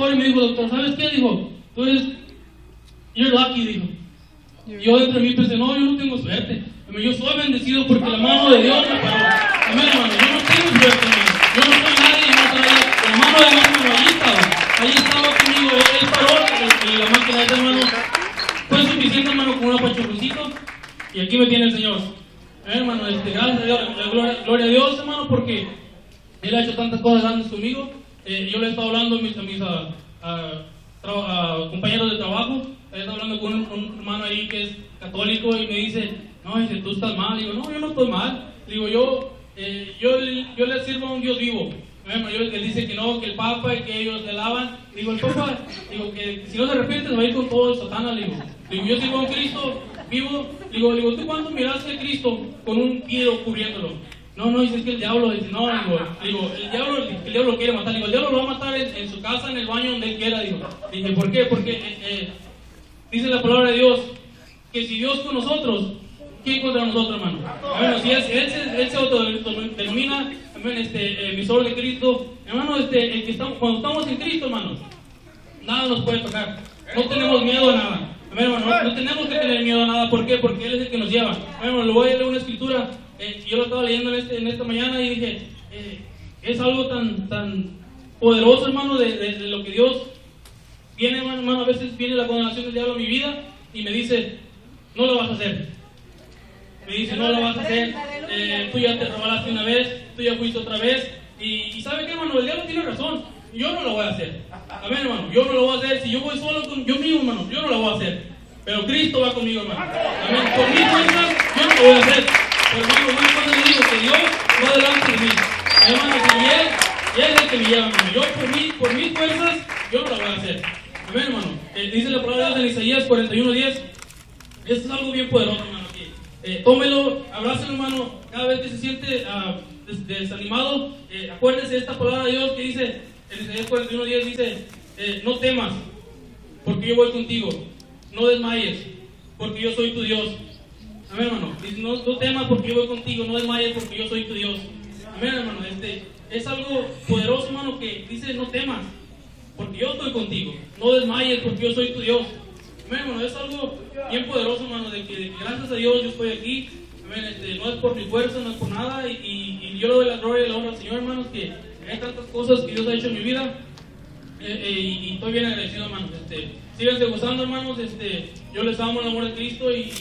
doctor y me dijo, doctor, ¿sabes qué? Dijo, you're lucky, dijo. Yo dentro de mí pensé, no, yo no tengo suerte. Yo soy bendecido porque la mano de Dios me paró. Amén, hermano, yo no tengo suerte, hermano. Yo no soy nadie, la mano de Dios, hermano, ahí estaba conmigo, él paró, y la máquina de ese hermano fue suficiente, hermano, con un apachurrucito, y aquí me tiene el Señor. Hermano, gracias a Dios, gloria a Dios, hermano, porque Él ha hecho tantas cosas grandes conmigo. Yo le he estado hablando a mis compañeros de trabajo, he estado hablando con un hermano ahí que es católico y me dice, no, dice, tú estás mal. Digo, no, yo no estoy mal. Digo, yo le sirvo a un Dios vivo. Él dice que no, que el Papa y que ellos le lavan. Digo, el Papa, digo, que si no se arrepiente se va a ir con todo el Satanás. Digo, yo sirvo a un Cristo vivo. Digo, ¿tú cuándo miraste a Cristo con un pie cubriéndolo? No, dice, es que el diablo, dice, no, digo, el diablo lo quiere matar. Digo, el diablo lo va a matar en su casa, en el baño, donde él quiera. Digo, dije, ¿por qué? Porque dice la palabra de Dios, que si Dios con nosotros, ¿quién contra nosotros, hermano? Bueno, si él se autodenomina emisor de Cristo, hermano, cuando estamos en Cristo, hermanos, nada nos puede tocar. No tenemos miedo a nada. Hermano, no tenemos que tener miedo a nada. ¿Por qué? Porque Él es el que nos lleva. Hermano, le voy a leer una escritura. Yo lo estaba leyendo en esta mañana y dije, es algo tan poderoso, hermano, de lo que Dios viene, hermano. A veces viene la condenación del diablo a mi vida y me dice, no lo vas a hacer. Me dice, no lo vas a hacer, tú ya te rebalaste una vez, tú ya fuiste otra vez. Y ¿sabe qué, hermano? El diablo tiene razón. Yo no lo voy a hacer. Amén, hermano. Yo no lo voy a hacer. Si yo voy solo con yo mismo, hermano, yo no lo voy a hacer. Pero Cristo va conmigo, hermano. Amén. Por mis fuerzas, yo no lo voy a hacer. Pero, hermano, una cosa le digo, que Dios va delante de mí. Hermano, que Él es el que me lleva, hermano. Yo por mis fuerzas, yo no lo voy a hacer. Amén, hermano. Dice la palabra de Dios en Isaías 41:10. Esto es algo bien poderoso, hermano. Tómelo, abrácelo, hermano. Cada vez que se siente desanimado, acuérdese de esta palabra de Dios que dice, en Isaías 41:10 dice, no temas, porque yo voy contigo. No desmayes, porque yo soy tu Dios. Amén, hermano. Dice, no temas porque yo voy contigo. No desmayes porque yo soy tu Dios. Amén, hermano. Es algo poderoso, hermano, que dice, no temas, porque yo estoy contigo. No desmayes porque yo soy tu Dios. Amén, hermano. Es algo bien poderoso, hermano, de que gracias a Dios yo estoy aquí. Amén. No es por mi fuerza, no es por nada. Y yo le doy la gloria y la honra al Señor, hermanos, que hay tantas cosas que Dios ha hecho en mi vida. Y estoy bien agradecido, hermanos. Síganse gozando, hermanos. Yo les amo el amor de Cristo y